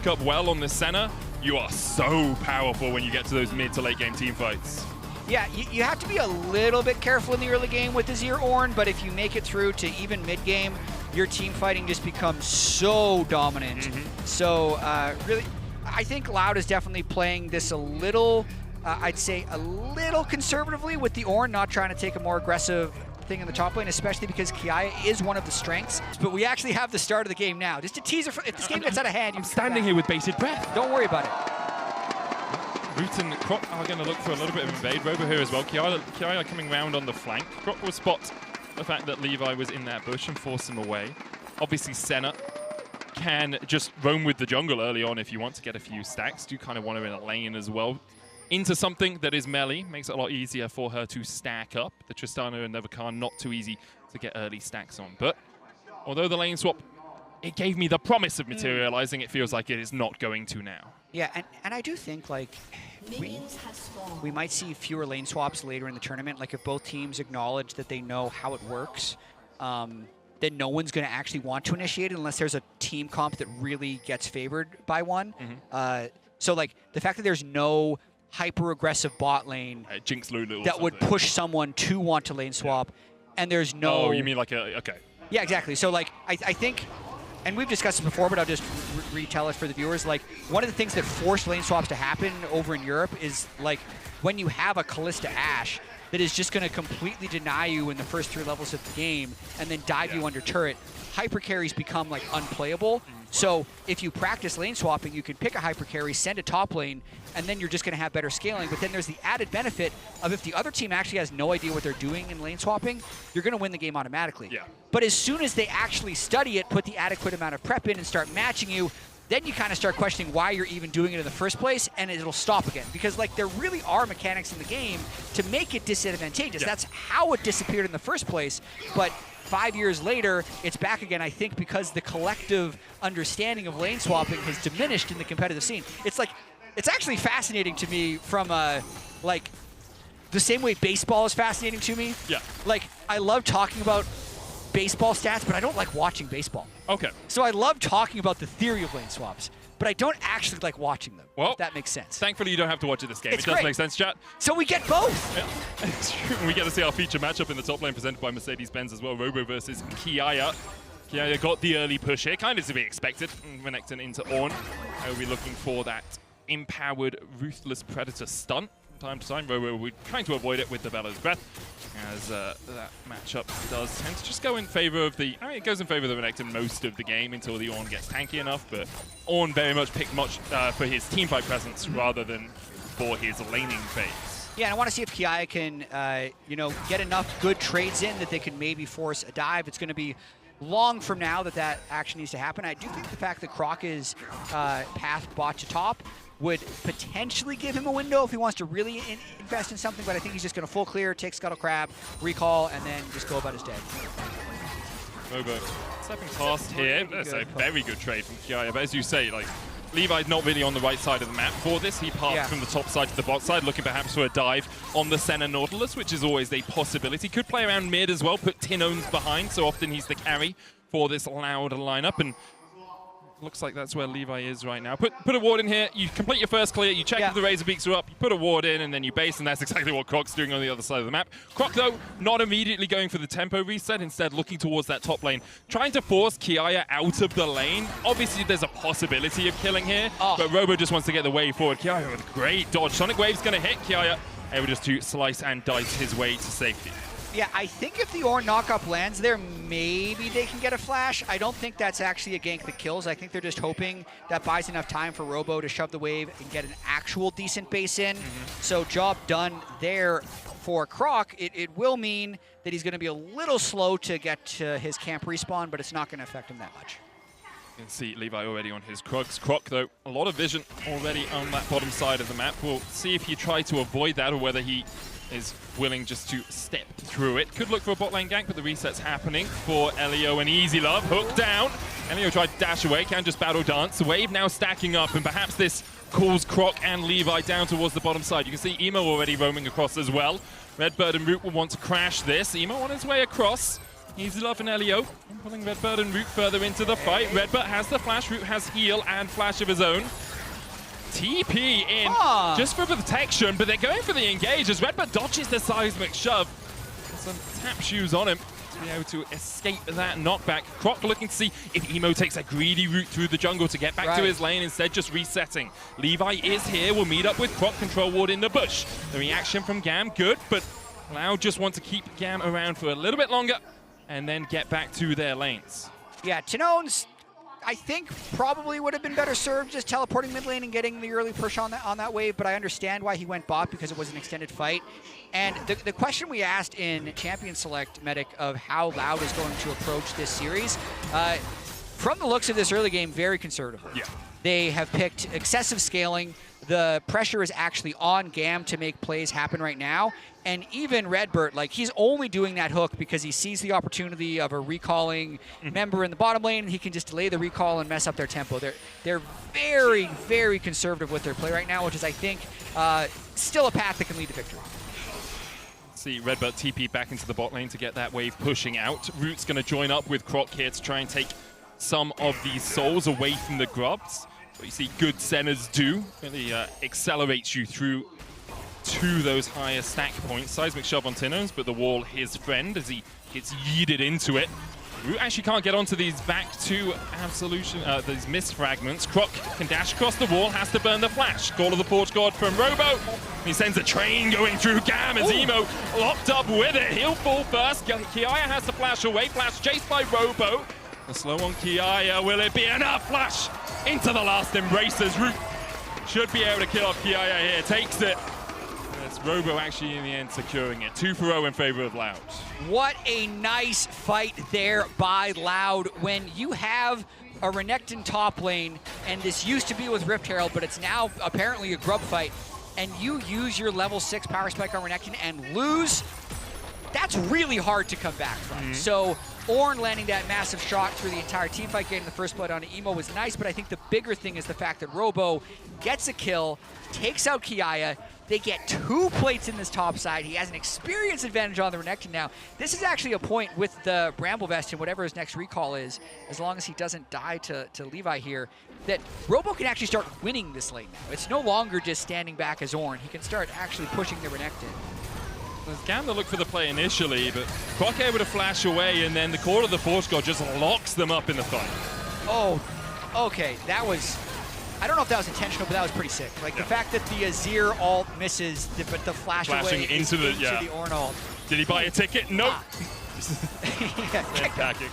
up well on the center, you are so powerful when you get to those mid to late game team fights. Yeah, you have to be a little bit careful in the early game with Azir Ornn, but if you make it through to even mid game, your team fighting just becomes so dominant. So really, I think Loud is definitely playing this a little, I'd say a little conservatively with the Ornn, not trying to take a more aggressive thing in the top lane, especially because Kiaya is one of the strengths. But we actually have the start of the game now. Just a teaser for if this game gets out of hand. I'm standing here with bated breath. Don't worry about it. Root and Croc are going to look for a little bit of invade. Robo here as well. Kiaya coming round on the flank. Croc will spot the fact that Levi was in that bush and force him away. Obviously, Senna can just roam with the jungle early on if you want to get a few stacks. Do kind of want her in a lane as well. Into something that is melee, makes it a lot easier for her to stack up. The Tristana and Nevakan not too easy to get early stacks on. But although the lane swap, it gave me the promise of materializing, it feels like it is not going to now. Yeah, and I do think like we might see fewer lane swaps later in the tournament. Like if both teams acknowledge that they know how it works, then no one's going to actually want to initiate it unless there's a team comp that really gets favored by one. So like the fact that there's no hyper-aggressive bot lane Jinx Lulu that would push someone to want to lane swap, and there's no... Oh, you mean like a... Okay. Yeah, exactly. So like I think, and we've discussed this before, but I'll just retell it for the viewers, like one of the things that forced lane swaps to happen over in Europe is like when you have a Kalista Ashe that is just going to completely deny you in the first 3 levels of the game and then dive you under turret, hyper carries become like unplayable. So if you practice lane swapping, you can pick a hyper carry, send a top lane, and then you're just going to have better scaling. But then there's the added benefit of if the other team actually has no idea what they're doing in lane swapping, you're going to win the game automatically. But as soon as they actually study it, put the adequate amount of prep in and start matching you, then you kind of start questioning why you're even doing it in the first place, and it'll stop again. Because like there really are mechanics in the game to make it disadvantageous. That's how it disappeared in the first place. But 5 years later, it's back again, I think, because the collective understanding of lane swapping has diminished in the competitive scene. It's like, it's actually fascinating to me from like the same way baseball is fascinating to me. Like I love talking about baseball stats, but I don't like watching baseball. So I love talking about the theory of lane swaps, but I don't actually like watching them, if that makes sense. Thankfully, you don't have to watch it this game. It's it does great. make sense, chat. So we get both. It's true. We get to see our feature matchup in the top lane presented by Mercedes-Benz as well. Robo versus Kiaya. Kiaya got the early push here, kind of to be expected. Renekton into Ornn. I'll be looking for that empowered Ruthless Predator stunt. From time to time, Robo will be trying to avoid it with the Bellow's Breath, as that matchup does tend to just go in favor of the... I mean, it goes in favor of the Renekton most of the game until the Ornn gets tanky enough, but Ornn very much picked much for his teamfight presence rather than for his laning phase. Yeah, and I want to see if Kiaya can, you know, get enough good trades in that they can maybe force a dive. It's going to be long from now that action needs to happen. I do think the fact that Croc is path bot to top would potentially give him a window if he wants to really invest in something, but I think he's just going to full clear, take Scuttle Crab, recall, and then just go about his day. Robo stepping past here. That's a very good trade from Kiaya, but as you say, like, Levi's not really on the right side of the map for this. He passed from the top side to the bot side, looking perhaps for a dive on the Senna Nautilus, which is always a possibility. Could play around mid as well, put Tinones behind, so often he's the carry for this Loud lineup, and looks like that's where Levi is right now. Put a ward in here, you complete your first clear, you check if the Razor Beaks are up, you put a ward in, and then you base, and that's exactly what Croc's doing on the other side of the map. Croc, though, not immediately going for the tempo reset, instead looking towards that top lane, trying to force Kiaya out of the lane. Obviously, there's a possibility of killing here, but Robo just wants to get the wave forward. Kiaya with a great dodge. Sonic Wave's going to hit Kiaya, able just to slice and dice his way to safety. Yeah, I think if the Ornn knockup lands there, maybe they can get a flash. I don't think that's actually a gank that kills. I think they're just hoping that buys enough time for Robo to shove the wave and get an actual decent base in. So job done there for Croc. It will mean that he's going to be a little slow to get to his camp respawn, but it's not going to affect him that much. You can see Levi already on his Croc, though. A lot of vision already on that bottom side of the map. We'll see if he tries to avoid that or whether he is willing just to step through it. Could look for a bot lane gank, but the reset's happening for Elio and Easy Love. Hook down. Elio tried to dash away, can just battle dance. Wave now stacking up, and perhaps this calls Croc and Levi down towards the bottom side. You can see Emo already roaming across as well. Redbird and Root will want to crash this. Emo on his way across. Easy Love and Elio pulling Redbird and Root further into the fight. Redbird has the flash, Root has heal and flash of his own. TP in just for protection, but they're going for the engage as Redbird dodges the seismic shove. Some tap shoes on him to be able to escape that knockback. Croc looking to see if Emo takes a greedy route through the jungle to get back to his lane, instead just resetting. Levi is here, will meet up with Croc, control ward in the bush. The reaction from GAM, good, but Loud just want to keep GAM around for a little bit longer and then get back to their lanes. Yeah, Tanone's, I think, probably would have been better served just teleporting mid lane and getting the early push on that wave, but I understand why he went bot because it was an extended fight. And the question we asked in Champion Select, Medic, of how Loud is going to approach this series, from the looks of this early game, very conservative. Yeah. They have picked excessive scaling. The pressure is actually on GAM to make plays happen right now. And even Redbird, like, he's only doing that hook because he sees the opportunity of a recalling member in the bottom lane, and he can just delay the recall and mess up their tempo. They're very, very conservative with their play right now, which is, I think, still a path that can lead to victory. See Redbird TP back into the bot lane to get that wave pushing out. Root's going to join up with Croc here to try and take some of these souls away from the grubs. What you see good centers do really accelerates you through to those higher stack points. Seismic shove on Tinnos, but the wall his friend as he gets yeeted into it. Root actually can't get onto these back to Absolution, these mist fragments. Croc can dash across the wall, has to burn the flash. Call of the Porch God from Robo. He sends a train going through GAM as Emo locked up with it. He'll fall first. Kiaya has to flash away. Flash chased by Robo. The slow on Kiaya, will it be enough? Flash into the last embraces. Root should be able to kill off Kiaya here. Takes it. It's Robo actually in the end securing it. 2-0 in favor of Loud. What a nice fight there by Loud. When you have a Renekton top lane, and this used to be with Rift Herald, but it's now apparently a grub fight, and you use your level 6 power spike on Renekton and lose, that's really hard to come back from. So Ornn landing that massive shot through the entire teamfight, getting the first blood on Emo was nice, but I think the bigger thing is the fact that Robo gets a kill, takes out Kiaya. They get 2 plates in this top side. He has an experience advantage on the Renekton now. This is actually a point with the Bramble Vest and whatever his next recall is, as long as he doesn't die to Levi here, that Robo can actually start winning this lane now. It's no longer just standing back as Ornn. He can start actually pushing the Renekton. There's GAM to look for the play initially, but Croc able to flash away, and then the Call of the Force God just locks them up in the fight. Oh, okay, that was... I don't know if that was intentional, but that was pretty sick. Like the fact that the Azir ult misses, but the flash away into the Ornn ult. Did he buy a ticket? Nope. Packing.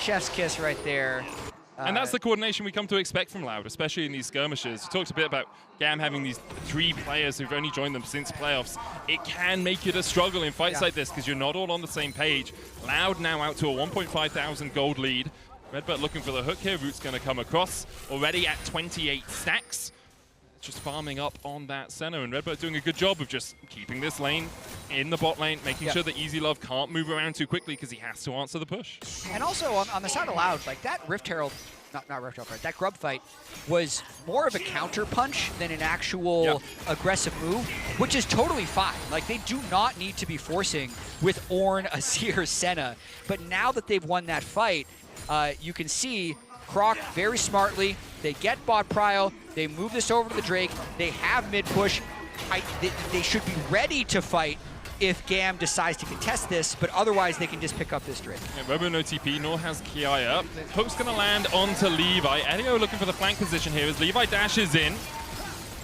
Chef's kiss right there. And that's the coordination we come to expect from Loud, especially in these skirmishes. We talked a bit about GAM having these 3 players who've only joined them since playoffs. It can make it a struggle in fights like this because you're not all on the same page. Loud now out to a 1,500 gold lead. Redbird looking for the hook here. Root's going to come across. Already at 28 stacks. Just farming up on that center. And Redbird doing a good job of just keeping this lane in the bot lane, making sure that Easy Love can't move around too quickly because he has to answer the push. And also on the side of Loud, like that Rift Herald, not Rift Herald, that grub fight was more of a counter punch than an actual aggressive move, which is totally fine. Like they do not need to be forcing with Ornn, Azir, Senna. But now that they've won that fight, you can see Croc very smartly, they get bot prio, they move this over to the Drake, they have mid push. They should be ready to fight if GAM decides to contest this, but otherwise they can just pick up this Drake. Yeah, Robo no TP, nor has Kiaya. The hook's going to land onto Levi. Elio looking for the flank position here as Levi dashes in.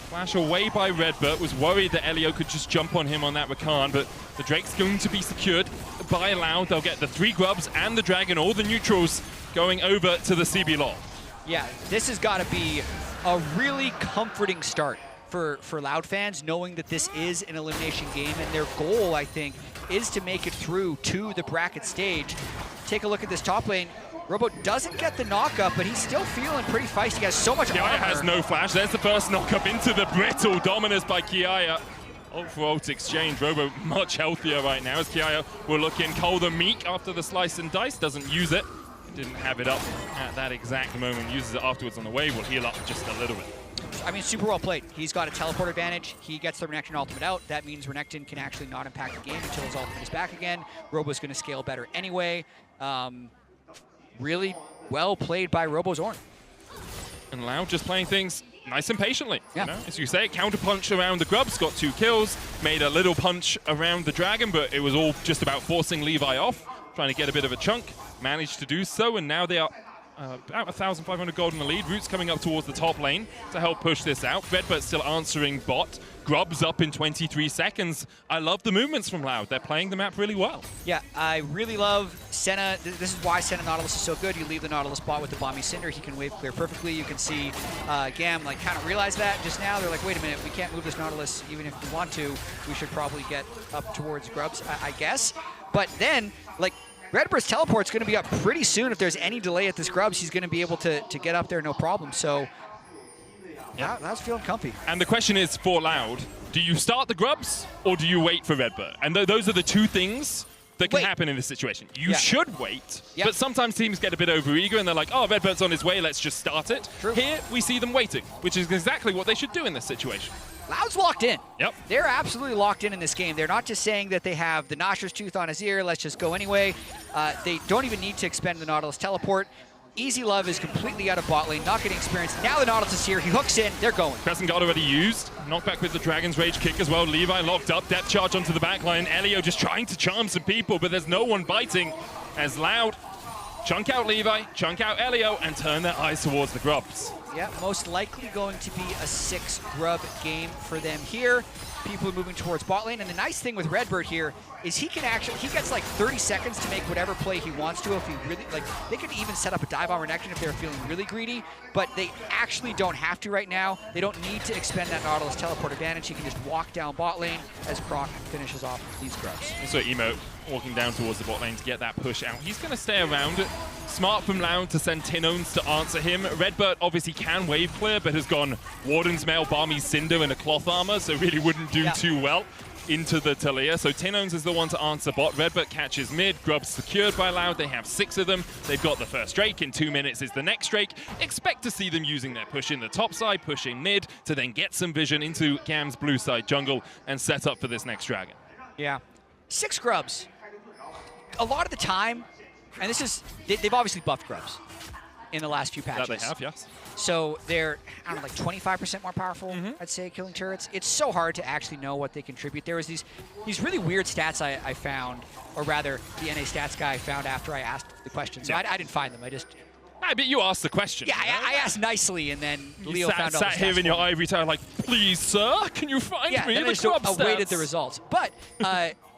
Flash away by Redbird, was worried that Elio could just jump on him on that Rakan, but the Drake's going to be secured by Loud. They'll get the 3 grubs and the dragon, all the neutrals going over to the CB law. Yeah, this has got to be a really comforting start for Loud fans, knowing that this is an elimination game, and their goal, I think, is to make it through to the bracket stage. Take a look at this top lane. Robo doesn't get the knock-up, but he's still feeling pretty feisty. He has so much armor. Kiaya has no flash. There's the first knock-up into the brittle dominance by Kiaya. Ult for ult exchange. Robo much healthier right now as Kiaya will look in. Cole the Meek after the slice and dice. Doesn't use it. Didn't have it up at that exact moment. Uses it afterwards on the wave. Will heal up just a little bit. I mean, super well played. He's got a teleport advantage. He gets the Renekton ultimate out. That means Renekton can actually not impact the game until his ultimate is back again. Robo's going to scale better anyway. Really well played by Robo's Ornn. And Loud just playing things nice and patiently. Yeah. You know? As you say, counter punch around the Grubs, got 2 kills, made a little punch around the Dragon, but it was all just about forcing Levi off, trying to get a bit of a chunk, managed to do so, and now they are about 1,500 gold in the lead. Root's coming up towards the top lane to help push this out. Redbird still answering bot. Grubs up in 23 seconds. I love the movements from Loud. They're playing the map really well. Yeah, I really love Senna. This is why Senna Nautilus is so good. You leave the Nautilus bot with the Bomby Cinder. He can wave clear perfectly. You can see GAM like kind of realize that just now. They're like, wait a minute, we can't move this Nautilus even if we want to. We should probably get up towards Grubs, I guess. But then, like, Redbird's teleport's going to be up pretty soon. If there's any delay at this Grubs, he's going to be able to get up there no problem. So, yeah, that's feeling comfy. And the question is for Loud, do you start the Grubs or do you wait for Redbird? And those are the two things that can happen in this situation. You should wait, but sometimes teams get a bit overeager and they're like, oh, Redbird's on his way, let's just start it. True. Here, we see them waiting, which is exactly what they should do in this situation. Loud's locked in. Yep. They're absolutely locked in this game. They're not just saying that they have the Nostra's Tooth on his ear, let's just go anyway. They don't even need to expend the Nautilus teleport. Easy Love is completely out of bot lane, not getting experience. Now the Nautilus is here, he hooks in, they're going. Crescent Guard already used. Knockback with the Dragon's Rage kick as well. Levi locked up, depth charge onto the back line. Elio just trying to charm some people, but there's no one biting as Loud chunk out Levi, chunk out Elio, and turn their eyes towards the Grubs. Yeah, most likely going to be a 6-grub game for them here. People are moving towards bot lane, and the nice thing with Redbird here is he gets like 30 seconds to make whatever play he wants to if he really, like, they could even set up a dive on Renekton if they're feeling really greedy, but they actually don't have to right now. They don't need to expend that Nautilus teleport advantage. He can just walk down bot lane as Croc finishes off these Grubs. So Emo walking down towards the bot lane to get that push out. He's going to stay around it. Smart from Loud to send Tinones to answer him. Redbird obviously can wave clear, but has gone Warden's Mail, Barmy Cinder, and a cloth armor, so really wouldn't do too well into the Talia. So Tinones is the one to answer bot. Redbird catches mid. Grubs secured by Loud. They have 6 of them. They've got the first Drake. In 2 minutes is the next Drake. Expect to see them using their push in the top side, pushing mid, to then get some vision into GAM's blue side jungle and set up for this next Dragon. Yeah. 6 Grubs. A lot of the time, and this is, they've obviously buffed Grubs in the last few patches. That they have, yes. So they're, I don't know, like 25% more powerful, I'd say, killing turrets. It's so hard to actually know what they contribute. There was these really weird stats I found, or rather, the NA stats guy found after I asked the question. So I didn't find them. I bet you asked the question. Yeah, I asked nicely, and then Leo found out. Sat here in your ivory tower like, please, sir, can you find me the Grub stats? Awaited the results. But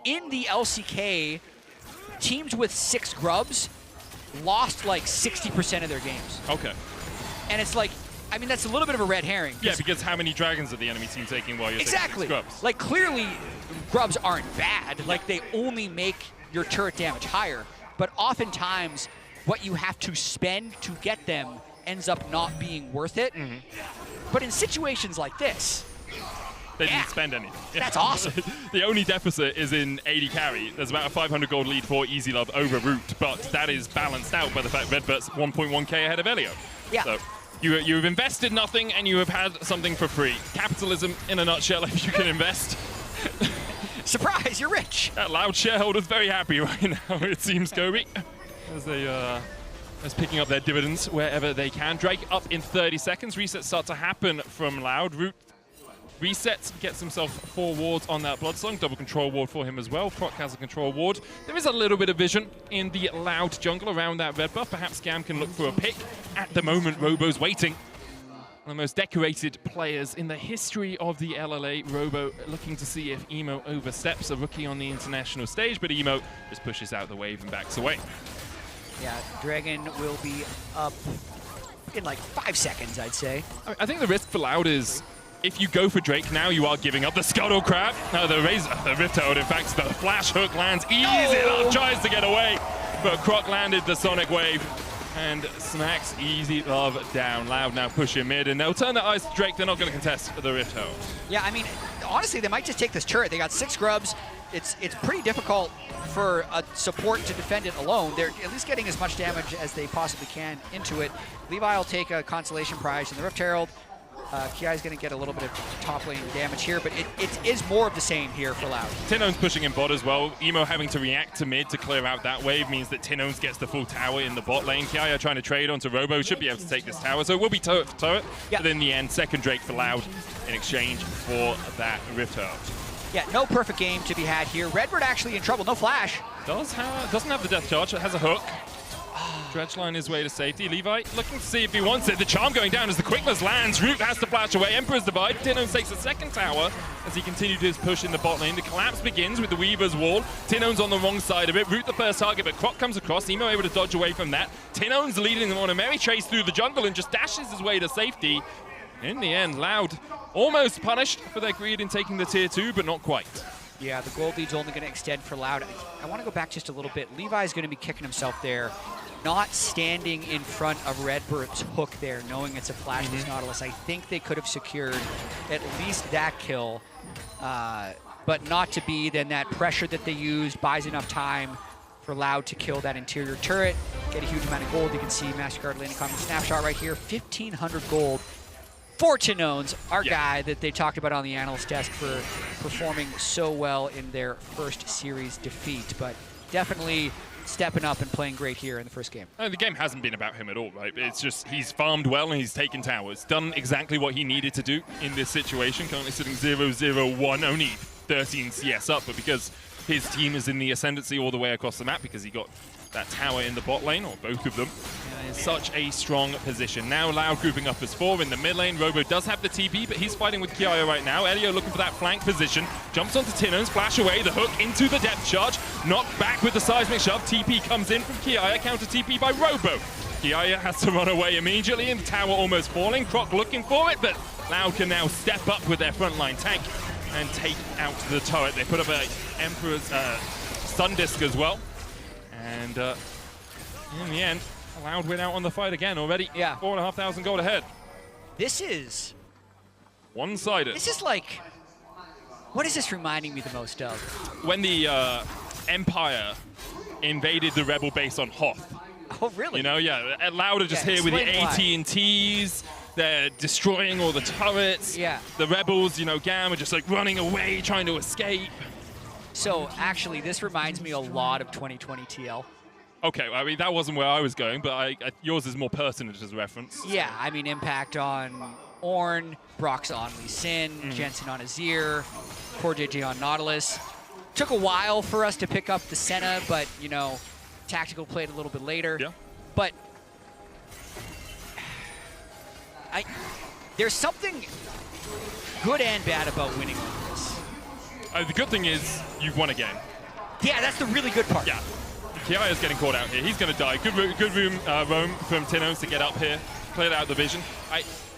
in the LCK, teams with 6 Grubs lost like 60% of their games. Okay. And it's like, I mean, that's a little bit of a red herring. Yeah, because how many dragons are the enemy team taking while you're taking 6 Grubs? Like, clearly, Grubs aren't bad. Like, they only make your turret damage higher. But oftentimes, what you have to spend to get them ends up not being worth it. But in situations like this, they didn't spend anything. That's awesome. The only deficit is in AD carry. There's about a 500 gold lead for Easy Love over Root, but that is balanced out by the fact Redbird's 1.1k ahead of Elio. Yeah. So you've invested nothing and you have had something for free. Capitalism in a nutshell, if you can invest. Surprise, you're rich. That Loud shareholder's very happy right now, it seems, Kobe. As they as picking up their dividends wherever they can. Drake up in 30 seconds. Resets start to happen from Loud. Root resets, gets himself 4 wards on that Bloodsong. Double control ward for him as well. Croc has a control ward. There is a little bit of vision in the Loud jungle around that red buff. Perhaps GAM can look for a pick. At the moment, Robo's waiting. One of the most decorated players in the history of the LLA. Robo looking to see if Emo oversteps a rookie on the international stage, but Emo just pushes out the wave and backs away. Yeah, Dragon will be up in like 5 seconds, I'd say. I think the risk for Loud is, if you go for Drake now, you are giving up the Scuttle Crab. No, the Rift Herald, in fact, the flash hook lands easy. Love tries to get away, but Croc landed the Sonic Wave and smacks Easy Love down. Loud now pushing mid, and they'll turn their eyes to Drake. They're not going to contest the Rift Herald. Yeah, I mean, honestly, they might just take this turret. They got 6 Grubs. It's pretty difficult for a support to defend it alone. They're at least getting as much damage as they possibly can into it. Levi will take a consolation prize in the Rift Herald. Kiai's going to get a little bit of top lane damage here, but it is more of the same here for Loud. Tinone's pushing in bot as well. Emo having to react to mid to clear out that wave means that Tinone's gets the full tower in the bot lane. Kiai trying to trade onto Robo, should be able to take this tower, so it will be turret for turret. But in the end, second Drake for Loud in exchange for that Rift Herald. Yeah, no perfect game to be had here. Redbird actually in trouble, no flash. Doesn't have the death charge, it has a hook. Dredgeline his way to safety. Levi looking to see if he wants it. The charm going down as the quickness lands. Root has to flash away. Emperor's Divide. Tinone takes the second tower as he continued his push in the bot lane. The collapse begins with the Weaver's Wall. Tinone's on the wrong side of it. Root the first target, but Croc comes across. Emo able to dodge away from that. Tinone's leading them on a merry chase through the jungle and just dashes his way to safety. In the end, Loud almost punished for their greed in taking the tier 2, but not quite. Yeah, the gold lead's only going to extend for Loud. I want to go back just a little bit. Levi's going to be kicking himself there, not standing in front of Redbird's hook there, knowing it's a flashless Nautilus. I think they could have secured at least that kill, but not to be. Then that pressure that they used buys enough time for Loud to kill that interior turret, get a huge amount of gold. You can see MasterCard landing comment snapshot right here, 1,500 gold. For Tinone's, our guy that they talked about on the analyst desk for performing so well in their first series defeat, but definitely stepping up and playing great here in the first game. The game hasn't been about him at all, right? It's just he's farmed well and he's taken towers. Done exactly what he needed to do in this situation. Currently sitting 0-0-1, only 13 CS up, but because his team is in the ascendancy all the way across the map because he got that tower in the bot lane, or both of them. Such a strong position. Now Loud grouping up as 4 in the mid lane. Robo does have the TP, but he's fighting with Kiai right now. Elio looking for that flank position. Jumps onto Tinone's, flash away, the hook into the depth charge. Knocked back with the seismic shove. TP comes in from Kiai, counter TP by Robo. Kiai has to run away immediately, and the tower almost falling. Croc looking for it, but Loud can now step up with their frontline tank and take out the turret. They put up a Emperor's Sun Disc as well. And in the end, Loud win out on the fight again already. Yeah. 4,500 gold ahead. This is one-sided. This is like, what is this reminding me the most of? When the Empire invaded the rebel base on Hoth. Oh, really? You know, yeah. Loud are just here with the AT&Ts. They're destroying all the turrets. Yeah. The rebels, you know, GAM are just like running away, trying to escape. So actually, this reminds me a lot of 2020 TL. Okay, I mean, that wasn't where I was going, but yours is more pertinent as a reference. Yeah, I mean, impact on Ornn, Brox on Lee Sin, Jensen on Azir, Core JJ on Nautilus. Took a while for us to pick up the Senna, but, you know, tactical played a little bit later. Yeah. But there's something good and bad about winning like this. The good thing is you've won a game. Yeah, that's the really good part. Yeah. Kiai is getting caught out here. He's going to die. Good roam from Tinone's to get up here, clear out the vision.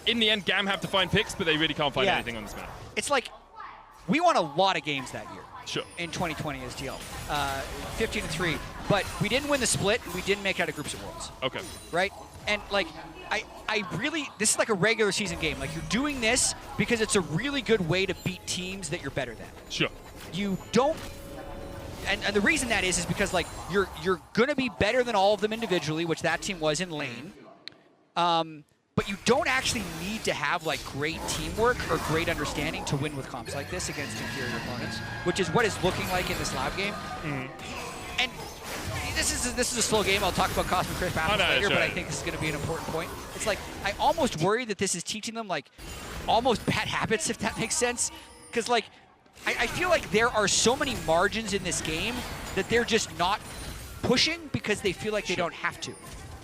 In the end, GAM have to find picks, but they really can't find anything on this map. It's like, we won a lot of games that year. Sure. In 2020 as TL. 15-3. But we didn't win the split, we didn't make it out of groups at Worlds. Okay. Right? And like, I really, this is like a regular season game. Like, you're doing this because it's a really good way to beat teams that you're better than. Sure. You don't, and the reason that is because like, you're gonna be better than all of them individually, which that team was in lane. But you don't actually need to have like great teamwork or great understanding to win with comps like this against inferior opponents, which is what it's looking like in this Loud game. And this is a slow game. I'll talk about Cosmic Crisp after later, but I think this is going to be an important point. It's like, I almost worry that this is teaching them like almost bad habits, if that makes sense. Because like, I feel like there are so many margins in this game that they're just not pushing because they feel like they don't have to.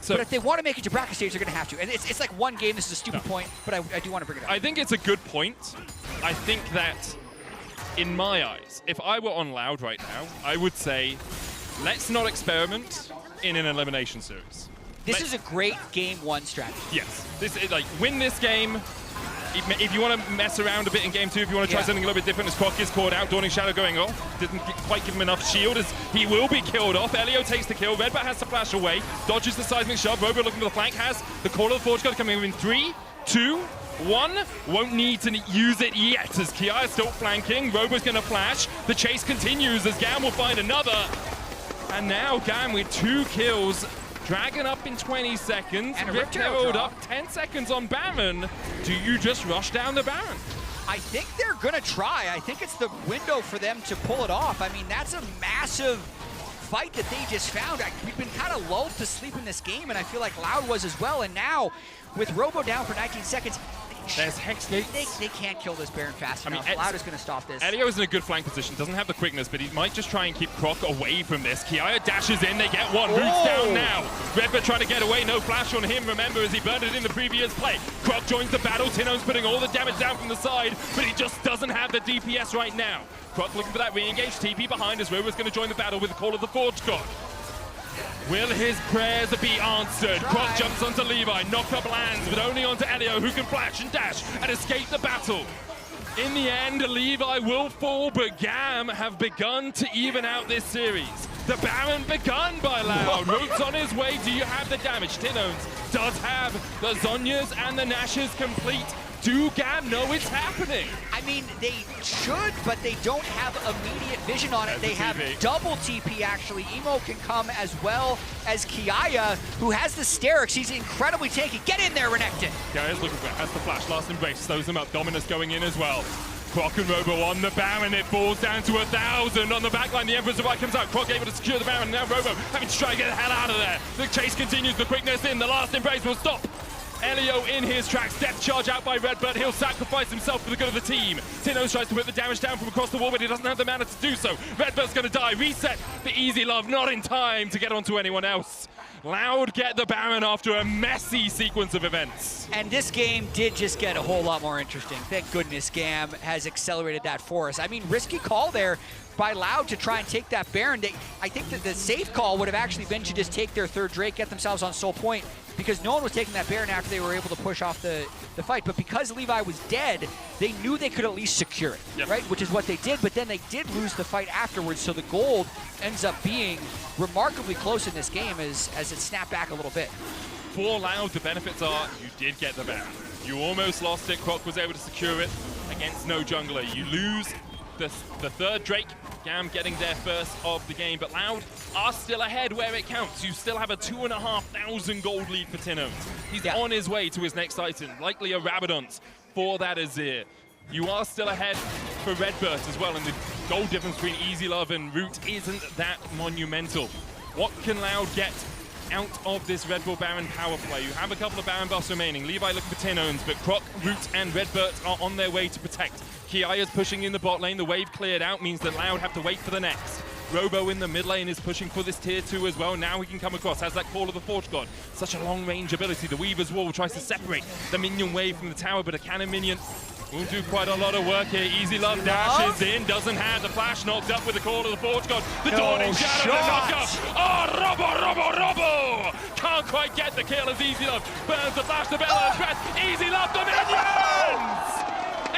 So, but if they want to make it to bracket stage, they're going to have to. And it's like one game. This is a stupid point, but I do want to bring it up. I think it's a good point. I think that, in my eyes, if I were on Loud right now, I would say, let's not experiment in an elimination series. This is a great game one strategy. Yes. This is like, win this game. If you want to mess around a bit in game 2, if you want to try something a little bit different, as Croc is caught out, Dawning Shadow going off, didn't quite give him enough shield as he will be killed off. Elio takes the kill, Redbat has to flash away, dodges the seismic shove, Robo looking for the flank, has the Call of the Forge God coming in 3, 2, 1, won't need to use it yet as Kiai is still flanking, Robo's going to flash, the chase continues as GAM will find another, and now GAM with 2 kills, Dragon up in 20 seconds. And a Rift Rift Herald Herald up 10 seconds on Baron. Do you just rush down the Baron? I think they're gonna try. I think it's the window for them to pull it off. I mean, that's a massive fight that they just found. We've been kind of lulled to sleep in this game, and I feel like Loud was as well. And now, with Robo down for 19 seconds, there's Hex Gates. They can't kill this Baron fast enough. Loud is going to stop this. Elio is in a good flank position, doesn't have the quickness, but he might just try and keep Croc away from this. Kiaya dashes in, they get one, Roots down now. Redbird trying to get away, no flash on him, remember, as he burned it in the previous play. Croc joins the battle, Tino's putting all the damage down from the side, but he just doesn't have the DPS right now. Croc looking for that re-engage, TP behind as Rover's going to join the battle with the Call of the Forge God. Will his prayers be answered? Croc jumps onto Levi, knock-up lands, but only onto Elio, who can flash and dash and escape the battle. In the end, Levi will fall, but GAM have begun to even out this series. The Baron begun by Loud. Roots on his way. Do you have the damage? Tinones does have the Zhonyas and the Nashes complete. Do GAM know it's happening? I mean, they should, but they don't have immediate vision on it. They have double TP, actually. Emo can come as well as Kiaya, who has the Sterix. He's incredibly tanky. Get in there, Renekton. Kiaya's looking for it. Has the flash. Last embrace. Slows him up. Dominus going in as well. Croc and Robo on the Baron. It falls down to 1,000 on the backline. The Emperor's Divide comes out. Croc able to secure the Baron. Now Robo having to try to get the hell out of there. The chase continues. The quickness in. The last embrace will stop Elio in his tracks. Death charge out by Redbird. He'll sacrifice himself for the good of the team. Tinoz tries to put the damage down from across the wall, but he doesn't have the mana to do so. Redbird's going to die. Reset the Easy Love. Not in time to get onto anyone else. Loud get the Baron after a messy sequence of events. And this game did just get a whole lot more interesting. Thank goodness GAM has accelerated that for us. I mean, risky call there by Loud to try and take that Baron. I think that the safe call would have actually been to just take their third Drake, get themselves on Soul Point, because no one was taking that Baron after they were able to push off the fight. But because Levi was dead, they knew they could at least secure it, right? Which is what they did, but then they did lose the fight afterwards, so the gold ends up being remarkably close in this game as it snapped back a little bit. For Loud, the benefits are you did get the Baron. You almost lost it. Croc was able to secure it against no jungler. You lose the third Drake. GAM getting their first of the game, but Loud are still ahead where it counts. You still have a 2,500 gold lead for Tinoz. He's on his way to his next Titan, likely a Rabadon's for that Azir. You are still ahead for Redbird as well, and the gold difference between Easy Love and Root isn't that monumental. What can Loud get out of this Red Bull Baron power play? You have a couple of Baron buffs remaining. Levi looking for Tinones, but Croc, Root, and Redbird are on their way to protect. Kiaya's pushing in the bot lane. The wave cleared out means that Loud have to wait for the next. Robo in the mid lane is pushing for this tier 2 as well. Now he can come across, has that Call of the Forge God. Such a long range ability. The Weaver's Wall tries to separate the minion wave from the tower, but a cannon minion will do quite a lot of work here. Easy Love dashes in, doesn't have the flash, knocked up with the Call of the Forge God. The Dawning Shadow, the knockup. Oh, Robo! Can't quite get the kill as Easy Love burns the flash, the Bella Breath. Easy Love, the minions!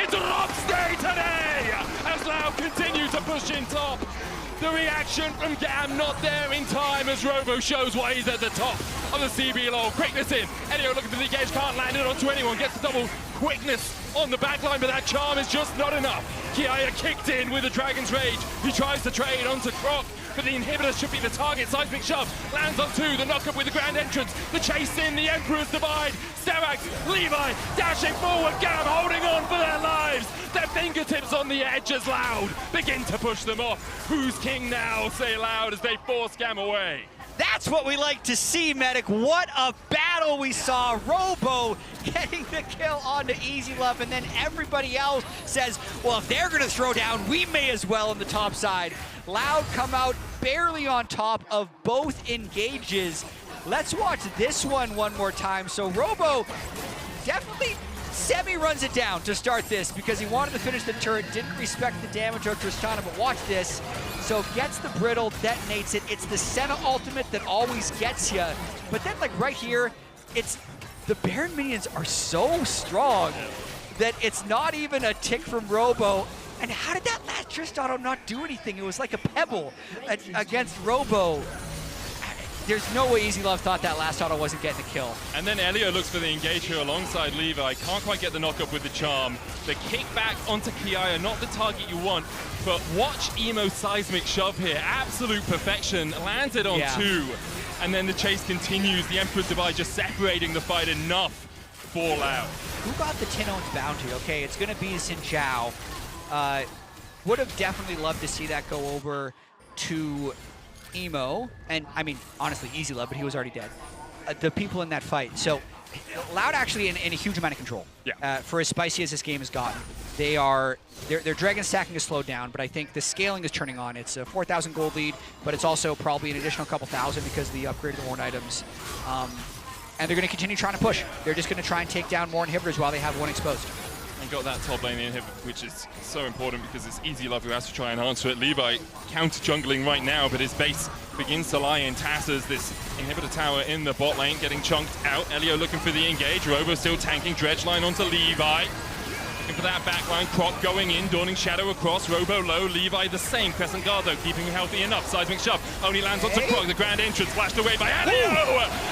It's Rob's day today as Loud continue to push in top. The reaction from GAM not there in time as Robo shows why he's at the top of the CBLOL. Quickness in. Elio looking for the engage, can't land it onto anyone. Gets the double quickness on the backline, but that charm is just not enough. Kiaya kicked in with the Dragon's Rage. He tries to trade onto Croc, but the inhibitor should be the target. Seismic shove, lands on 2, the knockup with the Grand Entrance. The chase in, the Emperor's Divide. Sterax, Levi, dashing forward. GAM holding on for their lives. Their fingertips on the edge as Loud begin to push them off. Who's king now, say Loud as they force GAM away. That's what we like to see, Medic. What a battle we saw. Robo getting the kill onto Easy Love, and then everybody else says, well, if they're going to throw down, we may as well on the top side. Loud come out barely on top of both engages. Let's watch this one more time. So Robo definitely semi-runs it down to start this because he wanted to finish the turret, didn't respect the damage of Tristana, but watch this. So gets the brittle, detonates it. It's the Senna ultimate that always gets you. But then like right here, it's the Baron minions are so strong that it's not even a tick from Robo. And how did that last Tristana not do anything? It was like a pebble against Robo. There's no way Easy Love thought that last auto wasn't getting a kill. And then Elio looks for the engage here alongside Levi. Can't quite get the knockup with the charm. The kickback onto Kiaya, not the target you want, but watch Emo Seismic shove here. Absolute perfection. Lands it on 2. and then the chase continues. The Emperor's Divide just separating the fight enough for Loud. Who got the Tin Owns bounty? Okay, it's going to be Xin Zhao. Would have definitely loved to see that go over to Emo, and I mean, honestly, easy love, but he was already dead. The people in that fight. So Loud actually in a huge amount of control. Yeah. For as spicy as this game has gotten, their dragon stacking is slowed down, but I think the scaling is turning on. It's a 4,000 gold lead, but it's also probably an additional couple thousand because of the upgrade of the Horn items. And they're going to continue trying to push. They're just going to try and take down more inhibitors while they have one exposed. And got that top lane inhibitor, which is so important because it's Easy Love who has to try and answer it. Levi counter jungling right now, but his base begins to lie in tatters. This inhibitor tower in the bot lane getting chunked out. Elio looking for the engage. Robo still tanking. Dredge line onto Levi. Looking for that backline. Croc going in. Dawning Shadow across. Robo low. Levi the same. Crescent Guard though, keeping him healthy enough. Seismic shove. Only lands onto Croc. The grand entrance flashed away by Elio.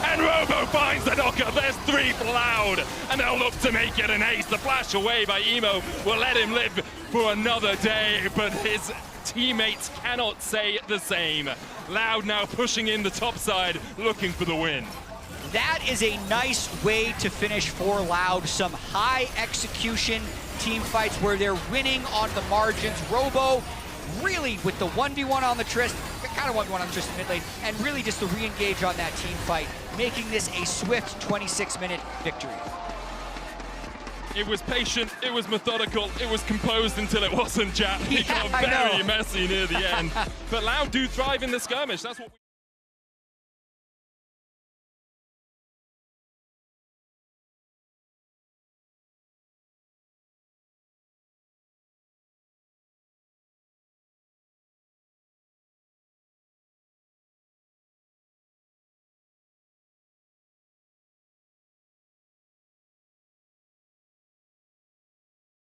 And Robo finds the knocker. There's 3 for Loud. And they'll look to make it an ace. The flash away by Emo will let him live for another day. But his teammates cannot say the same. Loud now pushing in the top side, looking for the win. That is a nice way to finish for Loud. Some high execution team fights where they're winning on the margins. Robo really with the 1v1 on the Trist, kind of 1v1 on the Trist mid lane, and really just the re-engage on that team fight, making this a swift 26-minute victory. It was patient, it was methodical, it was composed until it wasn't, Jap. It got very messy near the end. But Loud do thrive in the skirmish. That's what